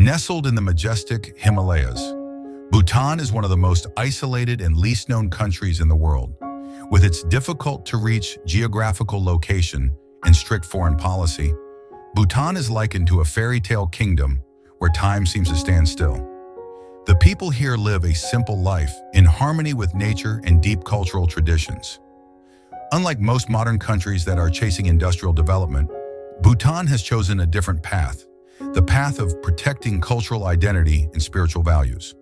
Nestled in the majestic Himalayas, Bhutan is one of the most isolated and least known countries in the world. With its difficult-to-reach geographical location and strict foreign policy, Bhutan is likened to a fairy tale kingdom where time seems to stand still. The people here live a simple life in harmony with nature and deep cultural traditions. Unlike most modern countries that are chasing industrial development, Bhutan has chosen a different path, the path of protecting cultural identity and spiritual values.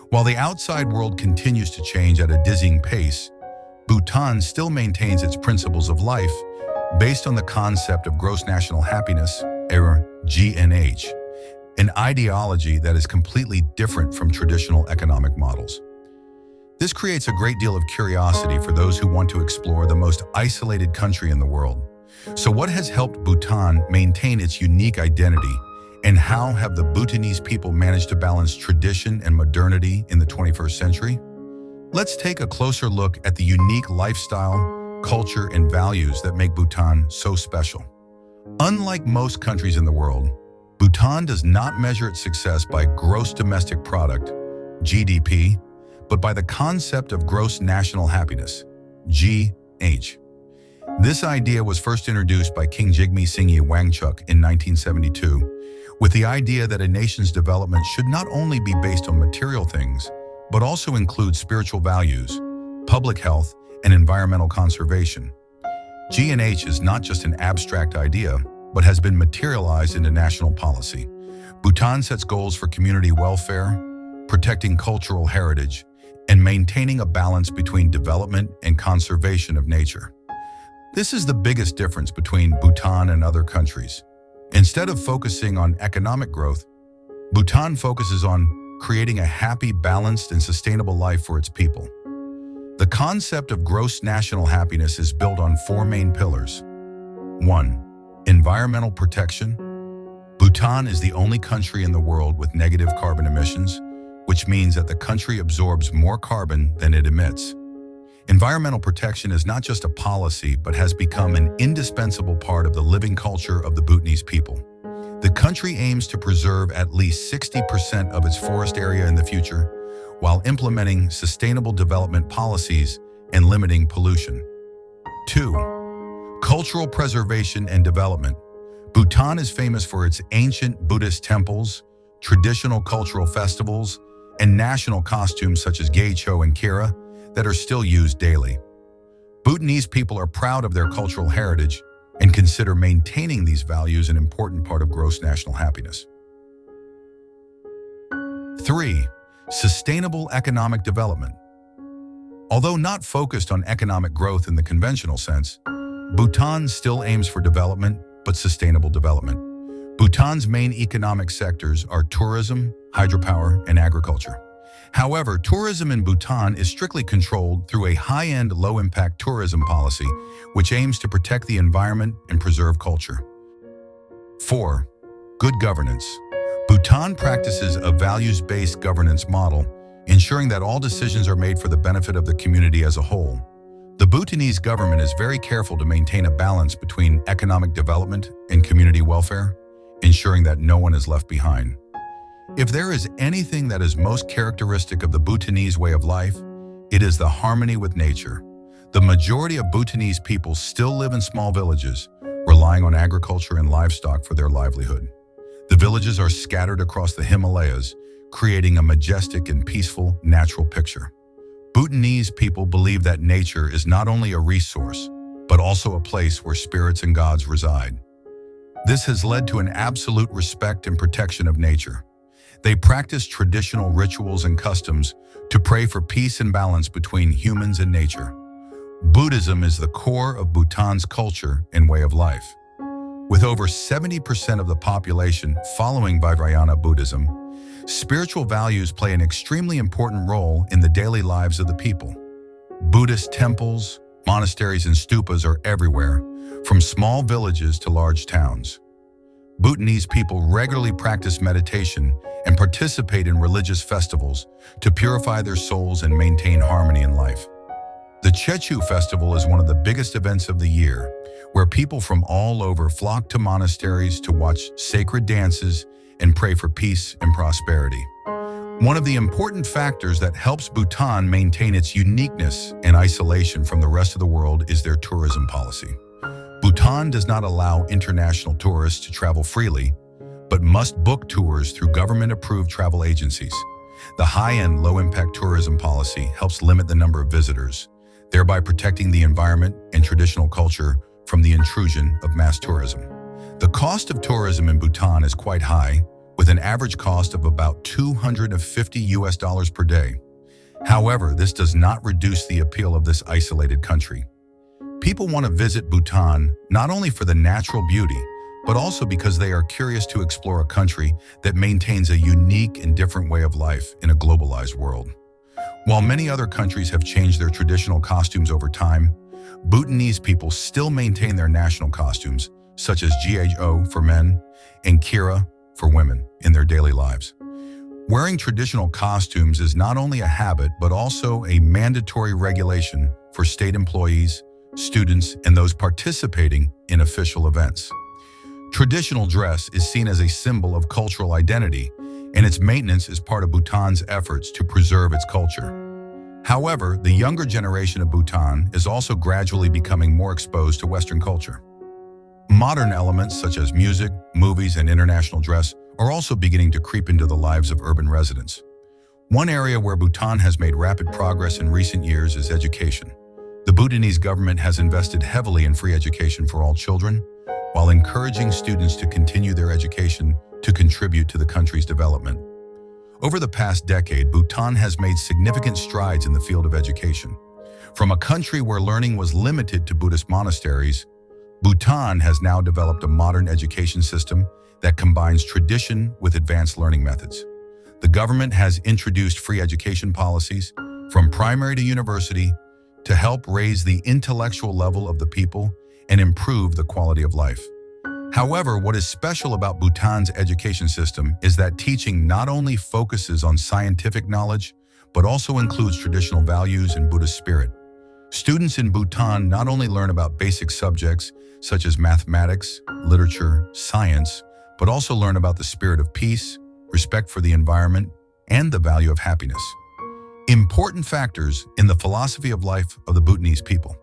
While the outside world continues to change at a dizzying pace, Bhutan still maintains its principles of life based on the concept of gross national happiness, or GNH, an ideology that is completely different from traditional economic models. This creates a great deal of curiosity for those who want to explore the most isolated country in the world. So what has helped Bhutan maintain its unique identity, and how have the Bhutanese people managed to balance tradition and modernity in the 21st century? Let's take a closer look at the unique lifestyle, culture, and values that make Bhutan so special. Unlike most countries in the world, Bhutan does not measure its success by gross domestic product, GDP, but by the concept of gross national happiness, GH. This idea was first introduced by King Jigme Singye Wangchuck in 1972, with the idea that a nation's development should not only be based on material things, but also include spiritual values, public health, and environmental conservation. GNH is not just an abstract idea, but has been materialized into national policy. Bhutan sets goals for community welfare, protecting cultural heritage, and maintaining a balance between development and conservation of nature. This is the biggest difference between Bhutan and other countries. Instead of focusing on economic growth, Bhutan focuses on creating a happy, balanced, and sustainable life for its people. The concept of gross national happiness is built on four main pillars. 1. Environmental protection. Bhutan is the only country in the world with negative carbon emissions, which means that the country absorbs more carbon than it emits. Environmental protection is not just a policy, but has become an indispensable part of the living culture of the Bhutanese people. The country aims to preserve at least 60% of its forest area in the future, while implementing sustainable development policies and limiting pollution. 2. Cultural preservation and development. Bhutan is famous for its ancient Buddhist temples, traditional cultural festivals, and national costumes such as Gyecho and Kira that are still used daily. Bhutanese people are proud of their cultural heritage and consider maintaining these values an important part of gross national happiness. 3. Sustainable economic development. Although not focused on economic growth in the conventional sense, Bhutan still aims for development, but sustainable development. Bhutan's main economic sectors are tourism, hydropower, and agriculture. However, tourism in Bhutan is strictly controlled through a high-end, low-impact tourism policy, which aims to protect the environment and preserve culture. 4. Good governance. Bhutan practices a values-based governance model, ensuring that all decisions are made for the benefit of the community as a whole. The Bhutanese government is very careful to maintain a balance between economic development and community welfare, ensuring that no one is left behind. If there is anything that is most characteristic of the Bhutanese way of life, it is the harmony with nature. The majority of Bhutanese people still live in small villages, relying on agriculture and livestock for their livelihood. The villages are scattered across the Himalayas, creating a majestic and peaceful natural picture. Bhutanese people believe that nature is not only a resource, but also a place where spirits and gods reside. This has led to an absolute respect and protection of nature. They practice traditional rituals and customs to pray for peace and balance between humans and nature. Buddhism is the core of Bhutan's culture and way of life. With over 70% of the population following Vajrayana Buddhism, spiritual values play an extremely important role in the daily lives of the people. Buddhist temples, monasteries, and stupas are everywhere, from small villages to large towns. Bhutanese people regularly practice meditation and participate in religious festivals to purify their souls and maintain harmony in life. The Chechu festival is one of the biggest events of the year, where people from all over flock to monasteries to watch sacred dances and pray for peace and prosperity. One of the important factors that helps Bhutan maintain its uniqueness and isolation from the rest of the world is their tourism policy. Bhutan does not allow international tourists to travel freely, but must book tours through government-approved travel agencies. The high-end, low-impact tourism policy helps limit the number of visitors, thereby protecting the environment and traditional culture from the intrusion of mass tourism. The cost of tourism in Bhutan is quite high, with an average cost of about $250 per day. However, this does not reduce the appeal of this isolated country. People want to visit Bhutan not only for the natural beauty, but also because they are curious to explore a country that maintains a unique and different way of life in a globalized world. While many other countries have changed their traditional costumes over time, Bhutanese people still maintain their national costumes, such as Gao for men and Kira for women, in their daily lives. Wearing traditional costumes is not only a habit, but also a mandatory regulation for state employees, students, and those participating in official events. Traditional dress is seen as a symbol of cultural identity, and its maintenance is part of Bhutan's efforts to preserve its culture. However, the younger generation of Bhutan is also gradually becoming more exposed to Western culture. Modern elements such as music, movies, and international dress are also beginning to creep into the lives of urban residents. One area where Bhutan has made rapid progress in recent years is education. The Bhutanese government has invested heavily in free education for all children, while encouraging students to continue their education to contribute to the country's development. Over the past decade, Bhutan has made significant strides in the field of education. From a country where learning was limited to Buddhist monasteries, Bhutan has now developed a modern education system that combines tradition with advanced learning methods. The government has introduced free education policies, from primary to university, to help raise the intellectual level of the people and improve the quality of life. However, what is special about Bhutan's education system is that teaching not only focuses on scientific knowledge, but also includes traditional values and Buddhist spirit. Students in Bhutan not only learn about basic subjects such as mathematics, literature, science, but also learn about the spirit of peace, respect for the environment, and the value of happiness. Important factors in the philosophy of life of the Bhutanese people.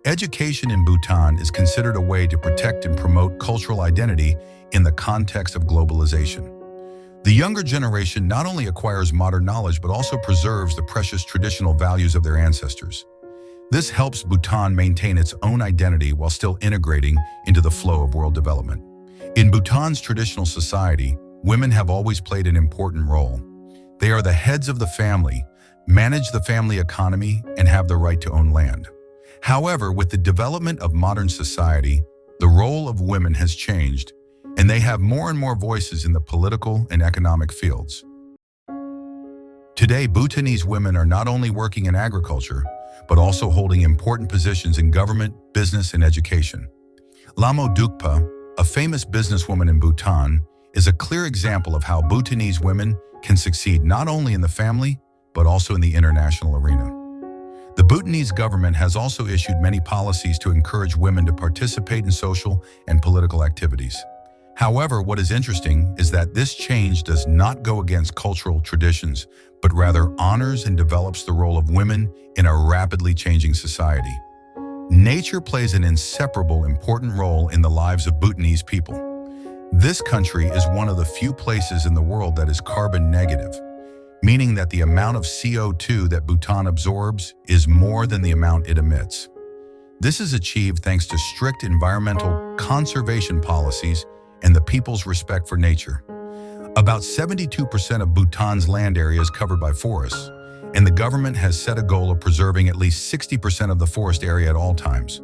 Education in Bhutan is considered a way to protect and promote cultural identity in the context of globalization. The younger generation not only acquires modern knowledge, but also preserves the precious traditional values of their ancestors. This helps Bhutan maintain its own identity while still integrating into the flow of world development. In Bhutan's traditional society, women have always played an important role. They are the heads of the family, manage the family economy, and have the right to own land. However, with the development of modern society, the role of women has changed, and they have more and more voices in the political and economic fields. Today, Bhutanese women are not only working in agriculture, but also holding important positions in government, business, and education. Lamo Dukpa, a famous businesswoman in Bhutan, is a clear example of how Bhutanese women can succeed not only in the family, but also in the international arena. The Bhutanese government has also issued many policies to encourage women to participate in social and political activities. However, what is interesting is that this change does not go against cultural traditions, but rather honors and develops the role of women in a rapidly changing society. Nature plays an inseparable important role in the lives of Bhutanese people. This country is one of the few places in the world that is carbon negative, meaning that the amount of CO2 that Bhutan absorbs is more than the amount it emits. This is achieved thanks to strict environmental conservation policies and the people's respect for nature. About 72% of Bhutan's land area is covered by forests, and the government has set a goal of preserving at least 60% of the forest area at all times.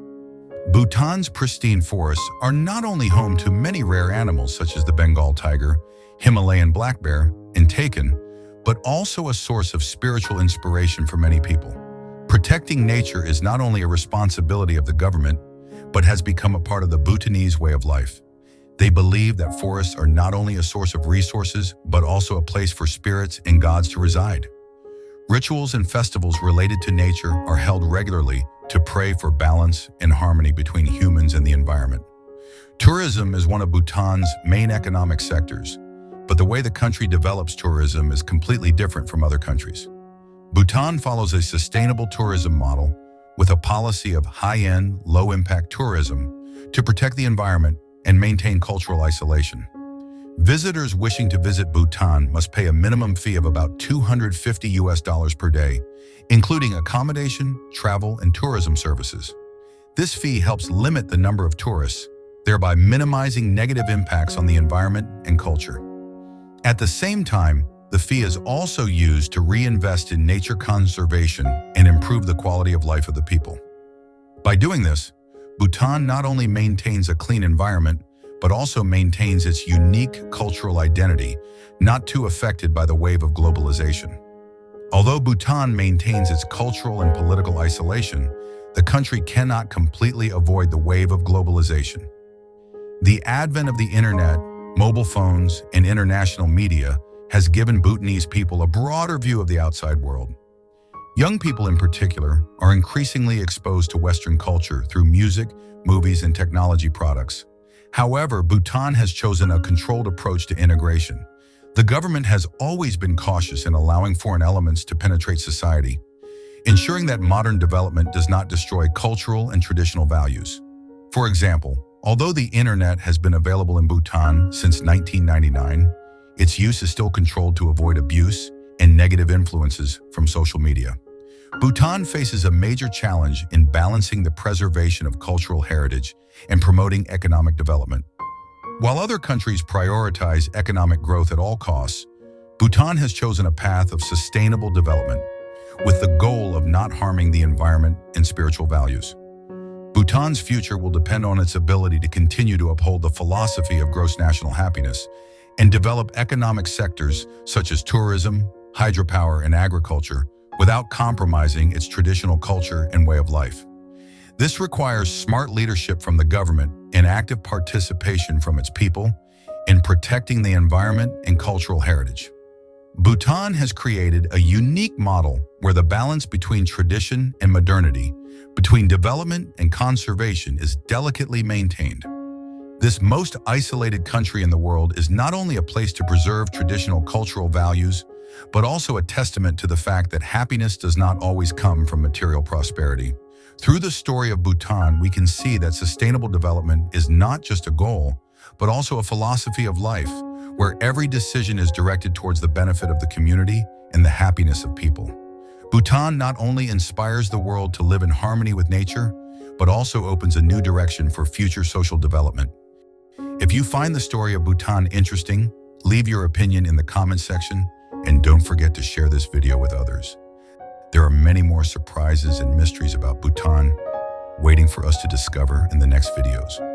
Bhutan's pristine forests are not only home to many rare animals such as the Bengal tiger, Himalayan black bear, and takin, but also a source of spiritual inspiration for many people. Protecting nature is not only a responsibility of the government, but has become a part of the Bhutanese way of life. They believe that forests are not only a source of resources, but also a place for spirits and gods to reside. Rituals and festivals related to nature are held regularly to pray for balance and harmony between humans and the environment. Tourism is one of Bhutan's main economic sectors. but the way the country develops tourism is completely different from other countries. Bhutan follows a sustainable tourism model with a policy of high-end, low-impact tourism to protect the environment and maintain cultural isolation. Visitors wishing to visit Bhutan must pay a minimum fee of about $250 per day, including accommodation, travel, and tourism services. This fee helps limit the number of tourists, thereby minimizing negative impacts on the environment and culture. At the same time, the fee is also used to reinvest in nature conservation and improve the quality of life of the people. By doing this, Bhutan not only maintains a clean environment, but also maintains its unique cultural identity, not too affected by the wave of globalization. Although Bhutan maintains its cultural and political isolation, the country cannot completely avoid the wave of globalization. The advent of the internet, mobile phones, and international media has given Bhutanese people a broader view of the outside world. Young people in particular are increasingly exposed to Western culture through music, movies, and technology products. However, Bhutan has chosen a controlled approach to integration. The government has always been cautious in allowing foreign elements to penetrate society, ensuring that modern development does not destroy cultural and traditional values. For example, although the internet has been available in Bhutan since 1999, its use is still controlled to avoid abuse and negative influences from social media. Bhutan faces a major challenge in balancing the preservation of cultural heritage and promoting economic development. While other countries prioritize economic growth at all costs, Bhutan has chosen a path of sustainable development with the goal of not harming the environment and spiritual values. Bhutan's future will depend on its ability to continue to uphold the philosophy of gross national happiness and develop economic sectors such as tourism, hydropower, and agriculture without compromising its traditional culture and way of life. This requires smart leadership from the government and active participation from its people in protecting the environment and cultural heritage. Bhutan has created a unique model where the balance between tradition and modernity, between development and conservation, is delicately maintained. This most isolated country in the world is not only a place to preserve traditional cultural values, but also a testament to the fact that happiness does not always come from material prosperity. Through the story of Bhutan, we can see that sustainable development is not just a goal, but also a philosophy of life, where every decision is directed towards the benefit of the community and the happiness of people. Bhutan not only inspires the world to live in harmony with nature, but also opens a new direction for future social development. If you find the story of Bhutan interesting, leave your opinion in the comment section, and don't forget to share this video with others. There are many more surprises and mysteries about Bhutan waiting for us to discover in the next videos.